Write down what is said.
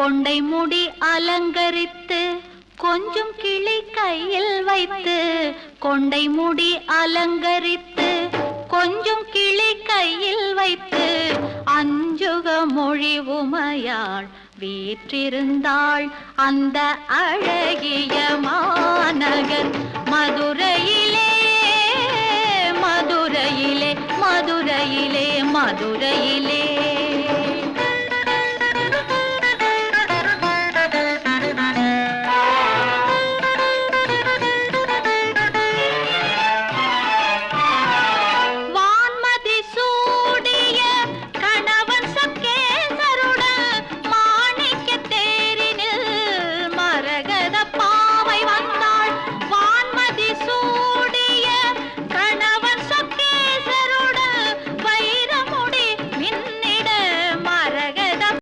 கொண்டை முடி அலங்கரித்து கொஞ்சம் கிளி கையில் வைத்து கொண்டை முடி அலங்கரித்து கொஞ்சம் கிளி கையில் வைத்து அஞ்சுக மொழி உமையாள் வீற்றிருந்தாள் அந்த அழகிய மாநகர் மதுரையிலே மதுரையிலே மதுரையிலே மதுரையிலே